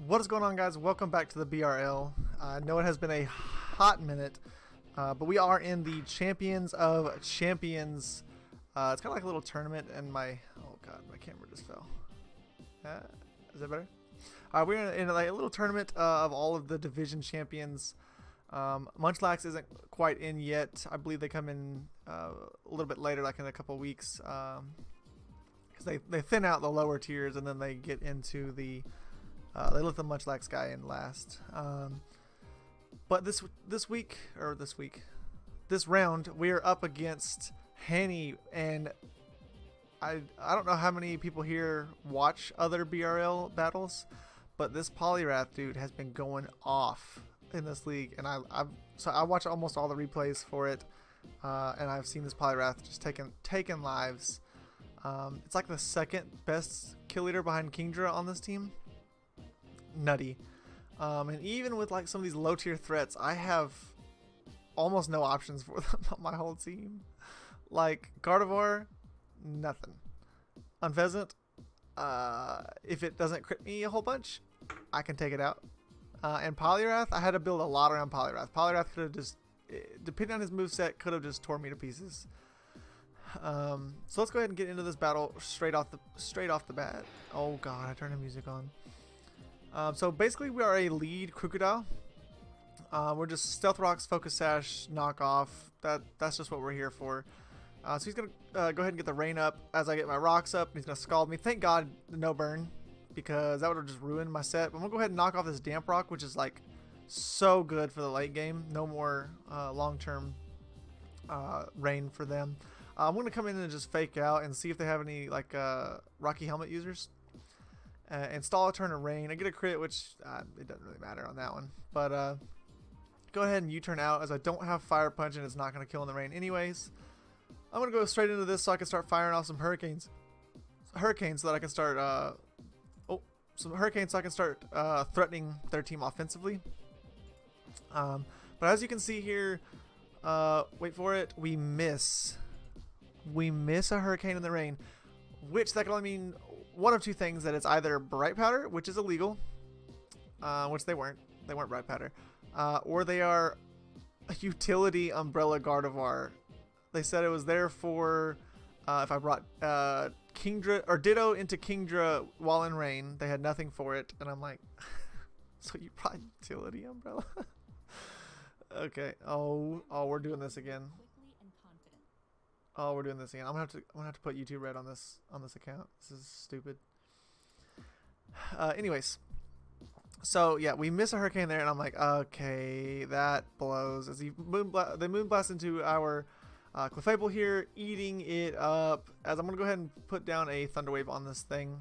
What is going on, guys? Welcome back to the BRL. I know it has been a hot minute, but we are in the Champions of Champions. It's kind of like a little tournament, and oh god, my camera just fell. Is that better? We're in like a little tournament of all of the division champions. Munchlax isn't quite in yet. I believe they come in a little bit later, like in a couple weeks, because they thin out the lower tiers and then they get into the they let the Munchlax guy in last. But this round we are up against HANNY, and I don't know how many people here watch other BRL battles, but this Polyrath dude has been going off in this league, and I watch almost all the replays for it, and I've seen this Polyrath just taking lives. It's like the second best kill leader behind Kingdra on this team. Nutty. And even with like some of these low tier threats, I have almost no options for them on my whole team. Like Gardevoir, nothing. Unpheasant, if it doesn't crit me a whole bunch, I can take it out. And Polyrath, I had to build a lot around Polyrath. Polyrath could have just, depending on his moveset, could have just tore me to pieces. So let's go ahead and get into this battle straight off the bat. Oh god, I turned the music on. So basically we are a lead Crocodile. We're just Stealth Rocks, Focus Sash, knockoff. That's just what we're here for. So he's going to go ahead and get the rain up as I get my rocks up. And he's going to scald me. Thank God no burn, because that would have just ruined my set. But I'm going to go ahead and knock off this Damp Rock, which is like so good for the late game. No more long-term rain for them. I'm going to come in and just fake out and see if they have any like Rocky Helmet users. Install a turn of rain. I get a crit, which it doesn't really matter on that one. But go ahead and U-turn out, as I don't have Fire Punch and it's not going to kill in the rain anyways. I'm going to go straight into this so I can start firing off some hurricanes. So that I can start threatening their team offensively. But as you can see here, wait for it, we miss a hurricane in the rain, which that can only mean one of two things: that it's either Bright Powder, which is illegal, which they weren't Bright Powder, or they are a utility Umbrella Gardevoir. They said it was there for if I brought Kingdra or Ditto into Kingdra while in rain. They had nothing for it, and I'm like, so you brought utility Umbrella? Okay. Oh, we're doing this again. Oh, we're doing this again. I'm gonna have to put YouTube Red on this account. This is stupid. Anyways, so yeah, we miss a hurricane there, and I'm like, okay, that blows. As they moonblast into our Clefable here, eating it up. As I'm gonna go ahead and put down a Thunder Wave on this thing.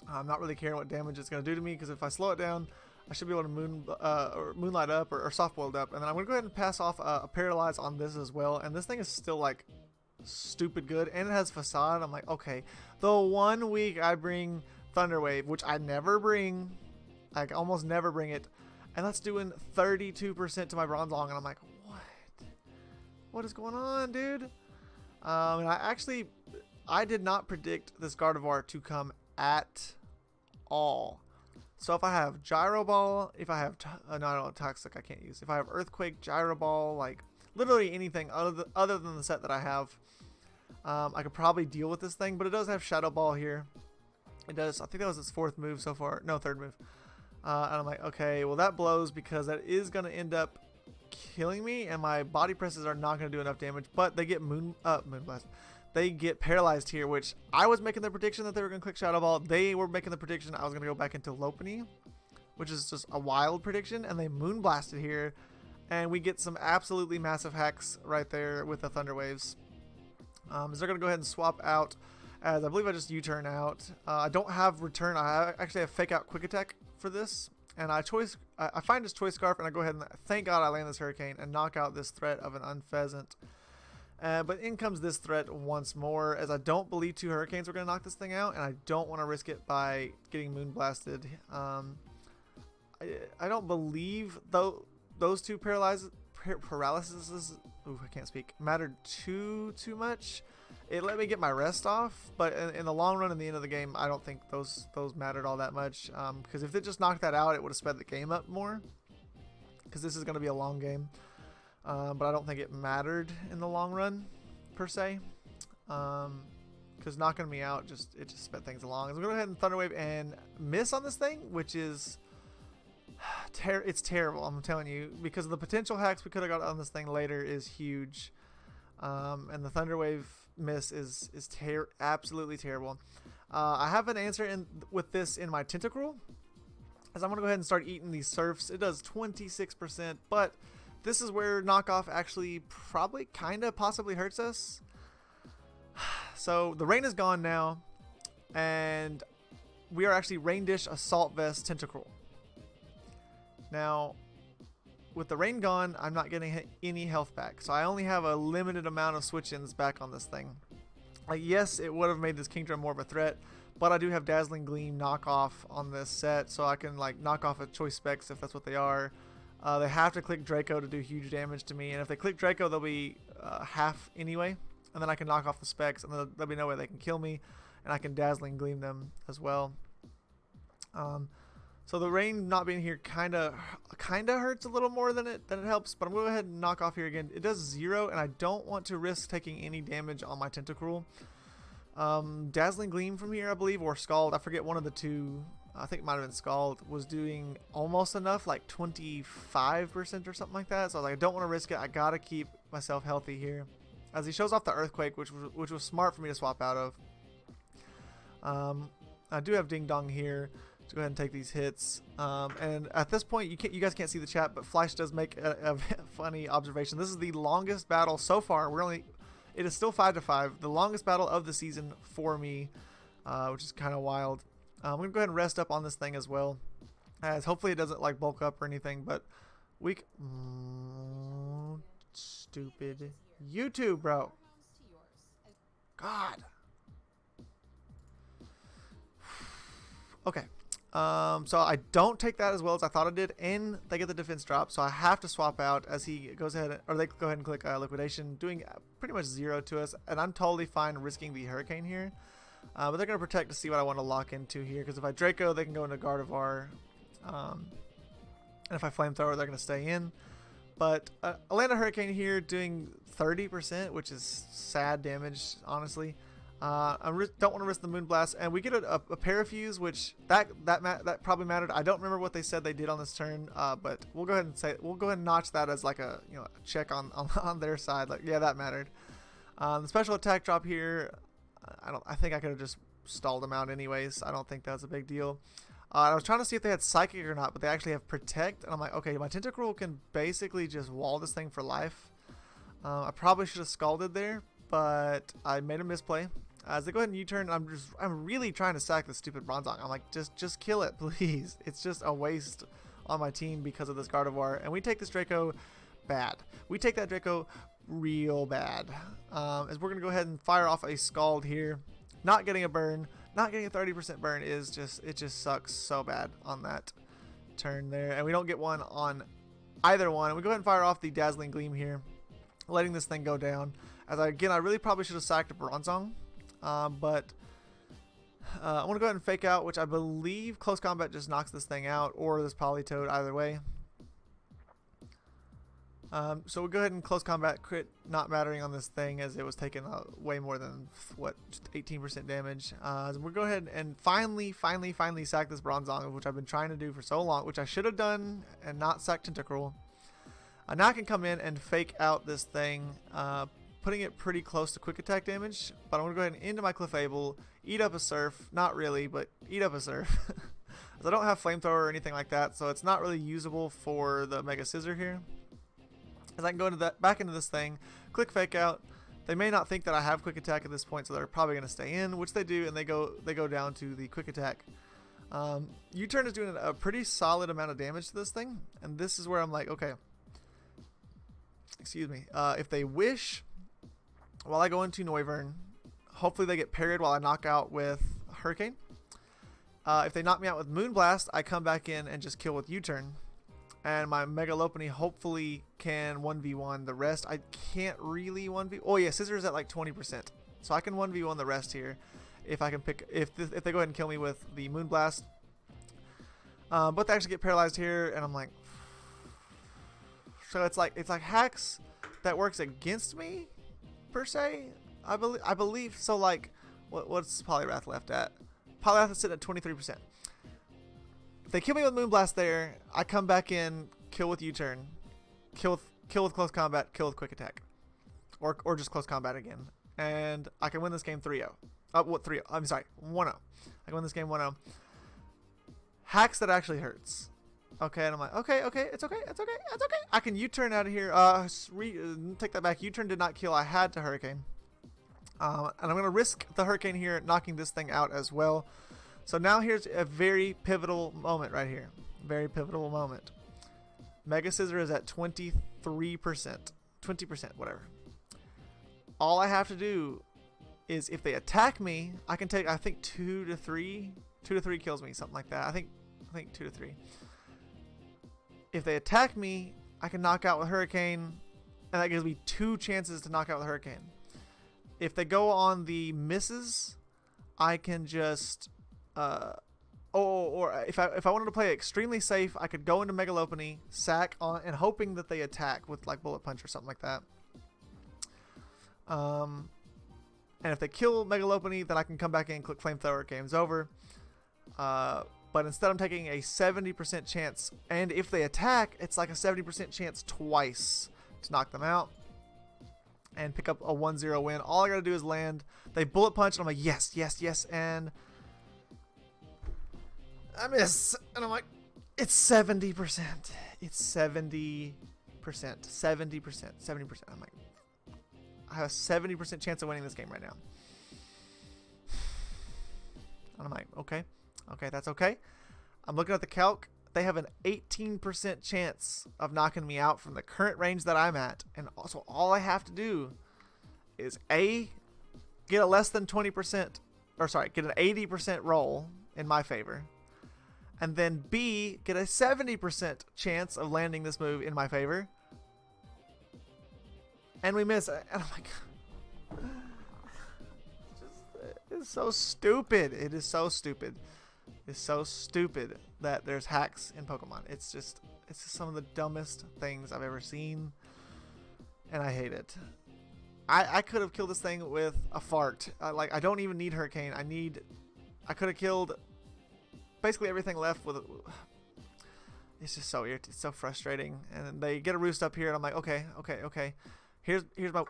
I'm not really caring what damage it's gonna do to me, because if I slow it down, I should be able to Moonlight up or Soft Boiled up. And then I'm going to go ahead and pass off a Paralyze on this as well. And this thing is still like stupid good. And it has Facade. I'm like, okay. The 1 week I bring Thunder Wave, which I never bring. I almost never bring it. And that's doing 32% to my Bronzong. And I'm like, what? What is going on, dude? And I did not predict this Gardevoir to come at all. So if I have Gyro Ball, if I have no, Toxic I can't use. If I have Earthquake, Gyro Ball, like literally anything other than the set that I have, I could probably deal with this thing. But it does have Shadow Ball here. It does. I think that was its 4th move so far. No, 3rd move. And I'm like, okay, well that blows, because that is going to end up killing me, and my body presses are not going to do enough damage. But they get Moonblast. They get paralyzed here, which I was making the prediction that they were going to click Shadow Ball. They were making the prediction I was going to go back into Lopunny, which is just a wild prediction. And they Moonblasted here, and we get some absolutely massive hacks right there with the Thunder Waves. So they're going to go ahead and swap out, as I believe I just U-turn out. I don't have Return. I actually have Fake Out Quick Attack for this. And I find this Choice Scarf, and I go ahead and thank God I land this Hurricane and knock out this threat of an Unpheasant. But in comes this threat once more, as I don't believe 2 hurricanes are going to knock this thing out, and I don't want to risk it by getting Moonblasted. I don't believe those 2 paralyses, ooh, I can't speak, mattered too much, It let me get my rest off, but in the long run, in the end of the game, I don't think those mattered all that much. Because if it just knocked that out, it would have sped the game up more. Because this is going to be a long game. But I don't think it mattered in the long run, per se. Because knocking me out, it just sped things along. So we're going to go ahead and Thunder Wave and miss on this thing, which is... it's terrible, I'm telling you. Because of the potential hacks we could have got on this thing later is huge. And the Thunder Wave miss is absolutely terrible. I have an answer with this in my Tentacruel. As I'm going to go ahead and start eating these surfs. It does 26%, but this is where knockoff actually probably kind of possibly hurts us. So the rain is gone now, and we are actually Rain Dish Assault Vest Tentacruel. Now, with the rain gone, I'm not getting any health back, so I only have a limited amount of switch-ins back on this thing. Like, yes, it would have made this Kingdom more of a threat, but I do have Dazzling Gleam knockoff on this set, so I can like knock off a choice specs if that's what they are. They have to click Draco to do huge damage to me, and if they click Draco, they'll be half anyway, and then I can knock off the specs, and there'll be no way they can kill me, and I can Dazzling Gleam them as well. So the rain not being here kind of hurts a little more than it helps, but I'm going to go ahead and knock off here again. It does 0, and I don't want to risk taking any damage on my Tentacruel. Dazzling Gleam from here, I believe, or Scald, I forget, one of the two. I think it might have been Scald, was doing almost enough, like 25% or something like that. So I was like, I don't want to risk it. I got to keep myself healthy here. As he shows off the Earthquake, which was smart for me to swap out of. I do have Ding Dong here. Let's go ahead and take these hits. And at this point, you guys can't see the chat, but Flash does make a funny observation. This is the longest battle so far. It is still 5-5, the longest battle of the season for me, which is kind of wild. I'm gonna go ahead and rest up on this thing as well, as hopefully it doesn't like bulk up or anything. But stupid YouTube, bro. God. Okay. So I don't take that as well as I thought I did, and they get the defense drop, so I have to swap out as he goes ahead, or they go ahead and click liquidation, doing pretty much 0 to us, and I'm totally fine risking the Hurricane here. But they're going to protect to see what I want to lock into here, because if I Draco, they can go into Gardevoir, and if I Flamethrower, they're going to stay in. But I land a Hurricane here doing 30%, which is sad damage, honestly. I don't want to risk the Moonblast, and we get a Parafuse, which that probably mattered. I don't remember what they said they did on this turn, but we'll go ahead and notch that as like a a check on their side. Like, yeah, that mattered. The special attack drop here, I think I could have just stalled them out anyways. I don't think that's a big deal. I was trying to see if they had Psychic or not, but they actually have Protect, and I'm like, okay, my Tentacruel can basically just wall this thing for life. I probably should have Scalded there, but I made a misplay. As they go ahead and U-turn, I'm really trying to sack this stupid Bronzong. I'm like, just kill it, please. It's just a waste on my team because of this Gardevoir. And we take this Draco bad. We take that Draco real bad. As we're going to go ahead and fire off a Scald here. Not getting a burn. Not getting a 30% burn is it just sucks so bad on that turn there. And we don't get one on either one. And we go ahead and fire off the Dazzling Gleam here, letting this thing go down. As I really probably should have sacked a Bronzong. But I want to go ahead and fake out, which I believe close combat just knocks this thing out, or this Politoed, either way. So we'll go ahead and close combat crit, not mattering on this thing, as it was taking way more than, what, 18% damage. So we'll go ahead and finally sack this Bronzong, which I've been trying to do for so long, which I should have done and not sack Tentacruel. Now I can come in and fake out this thing, putting it pretty close to quick attack damage, but I'm going to go ahead and into my Clefable, eat up a Surf, not really, but eat up a Surf. As I don't have Flamethrower or anything like that, so it's not really usable for the Mega Scissor here. As I can go into back into this thing, click Fake Out. They may not think that I have quick attack at this point, so they're probably going to stay in, which they do, and they go down to the quick attack. U-turn is doing a pretty solid amount of damage to this thing, and this is where I'm like, okay, excuse me, if they wish, while I go into Noivern, hopefully they get parried while I knock out with Hurricane. If they knock me out with Moonblast, I come back in and just kill with U-turn. And my Mega Lopunny hopefully can 1v1 the rest. I can't really 1v... Oh yeah, Scissors at like 20%. So I can 1v1 the rest here if I can pick, if they go ahead and kill me with the Moonblast. But they actually get paralyzed here, and I'm like, so it's like hacks that works against me per se. I believe so. Like, what's Poliwrath left at? Poliwrath is sitting at 23%. If they kill me with Moonblast there, I come back in, kill with U-turn, kill with close combat, kill with quick attack, or just close combat again, and I can win this game 3-0. What 3-0? I'm sorry, 1-0. I can win this game 1-0. Hacks that actually hurts. Okay, and I'm like, okay, it's okay. I can U-turn out of here. Take that back. U-turn did not kill. I had to Hurricane. And I'm going to risk the Hurricane here, knocking this thing out as well. So now here's a very pivotal moment right here. Very pivotal moment. Mega Scissor is at 23%. 20%, whatever. All I have to do is if they attack me, I can take, I think 2 to 3. 2 to 3 kills me, something like that. I think 2 to 3. If they attack me, I can knock out with Hurricane, and that gives me 2 chances to knock out with Hurricane. If they go on the misses, I can just, or if I wanted to play it extremely safe, I could go into Megalopony, sack on, and hoping that they attack with like Bullet Punch or something like that. And if they kill Megalopony, then I can come back in, click Flamethrower, game's over. But instead I'm taking a 70% chance, and if they attack, it's like a 70% chance twice to knock them out and pick up a 1-0 win. All I gotta do is land. They Bullet Punch, and I'm like, yes, and I miss, and I'm like, it's 70%. It's 70%. 70%. I'm like, I have a 70% chance of winning this game right now. And I'm like, okay, that's okay. I'm looking at the calc. They have an 18% chance of knocking me out from the current range that I'm at. And also all I have to do is A, get a less than 20%, or sorry, get an 80% roll in my favor. And then B, get a 70% chance of landing this move in my favor. And we miss it. And I'm like, it's so stupid. It is so stupid. It's so stupid that there's hacks in Pokemon. It's just some of the dumbest things I've ever seen, and I hate it. I could have killed this thing with a fart. Like, I don't even need Hurricane. I could have killed basically everything left with. It's just so irritating. It's so frustrating. And they get a roost up here, and I'm like, okay. Here's my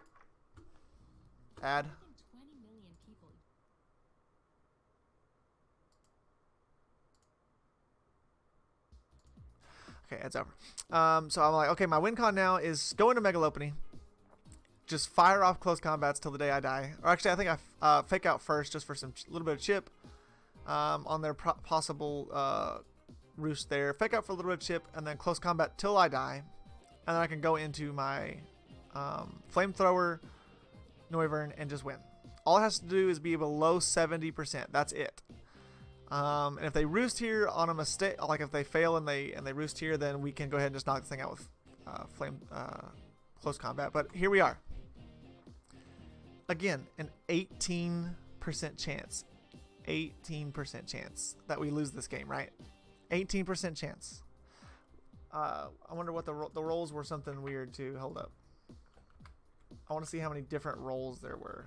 ad. Okay, it's over. So I'm like, okay, my win con now is go into Megalopony. Just fire off close combats till the day I die. Or actually, I think I fake out first just for some little bit of chip on their possible roost there. Fake out for a little bit of chip, and then close combat till I die. And then I can go into my Flamethrower, Noivern, and just win. All it has to do is be below 70%. That's it. And if they roost here on a mistake, like if they fail and they roost here, then we can go ahead and just knock this thing out with close combat. But here we are. Again, an 18% chance. 18% chance that we lose this game, right? 18% chance. I wonder what the rolls were something weird too. Hold up. I want to see how many different rolls there were.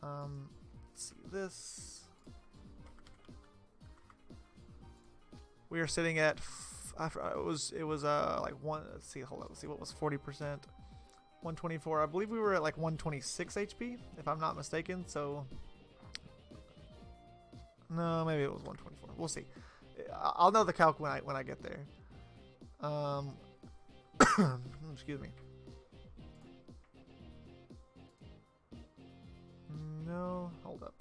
Let's see this. We are sitting at it was like one. Let's see. Hold on. Let's see what was 40%. 124. I believe we were at like 126 HP, if I'm not mistaken. So no, maybe it was 124. We'll see. I'll know the calc when I get there. Excuse me. No, hold up.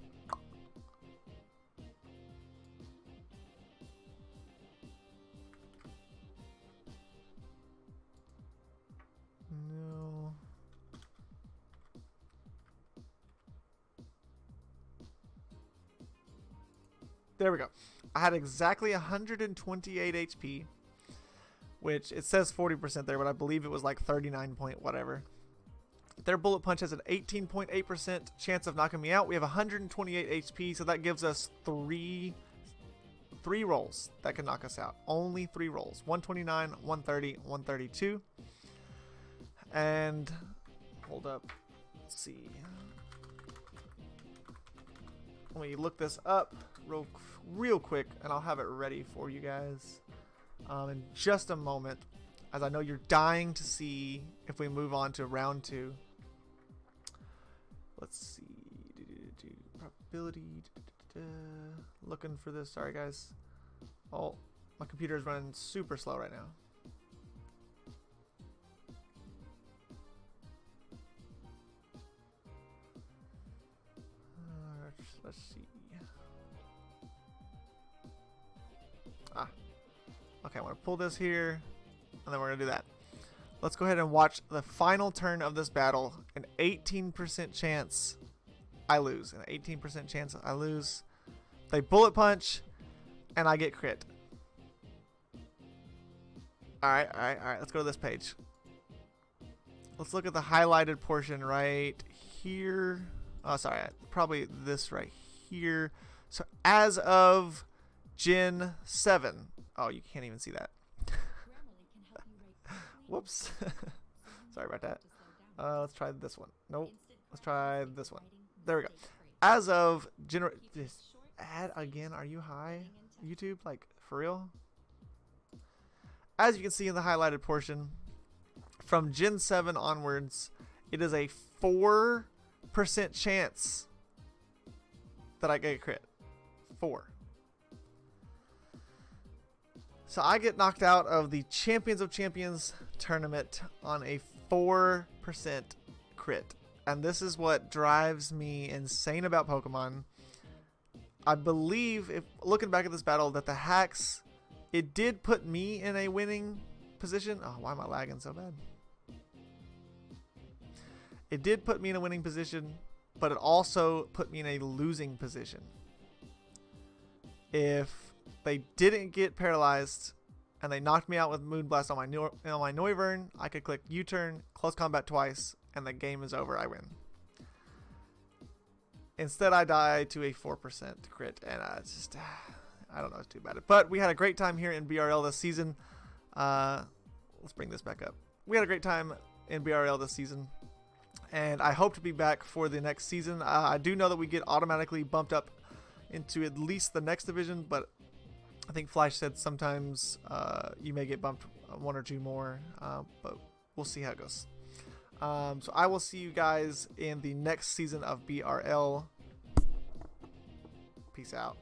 No. There we go. I had exactly 128 HP, which it says 40% there, but I believe it was like 39 point whatever. Their bullet punch has an 18.8% chance of knocking me out. We have 128 HP, so that gives us three rolls that can knock us out. Only 3 rolls. 129, 130, 132. And hold up. Let's see. Let me look this up real quick, and I'll have it ready for you guys in just a moment, as I know you're dying to see if we move on to round 2. Let's see. Probability. Looking for this. Sorry, guys. Oh, my computer is running super slow right now. Let's see. Okay, I'm going to pull this here, and then we're going to do that. Let's go ahead and watch the final turn of this battle. An 18% chance I lose. An 18% chance I lose. They bullet punch, and I get crit. Alright. Let's go to this page. Let's look at the highlighted portion right here. Oh, sorry. Probably this right here. So as of Gen 7. Oh, you can't even see that. Whoops. Sorry about that. Let's try this one. Nope. Let's try this one. There we go. As of add again. Are you high, YouTube? Like, for real? As you can see in the highlighted portion, from Gen 7 onwards, it is a 4% chance that I get a crit. 4. So I get knocked out of the Champions of Champions tournament on a 4% crit. And this is what drives me insane about Pokemon. I believe, if looking back at this battle, that the hacks, it did put me in a winning position. Oh, why am I lagging so bad? It did put me in a winning position, but it also put me in a losing position. If they didn't get paralyzed and they knocked me out with Moonblast on my Noivern, I could click U-turn, close combat twice, and the game is over. I win. Instead, I die to a 4% crit, and it's just, I don't know what to do about it. But we had a great time here in BRL this season. Let's bring this back up. We had a great time in BRL this season, and I hope to be back for the next season. I do know that we get automatically bumped up into at least the next division, but I think Flash said sometimes you may get bumped 1 or 2 more, but we'll see how it goes. So I will see you guys in the next season of BRL. Peace out.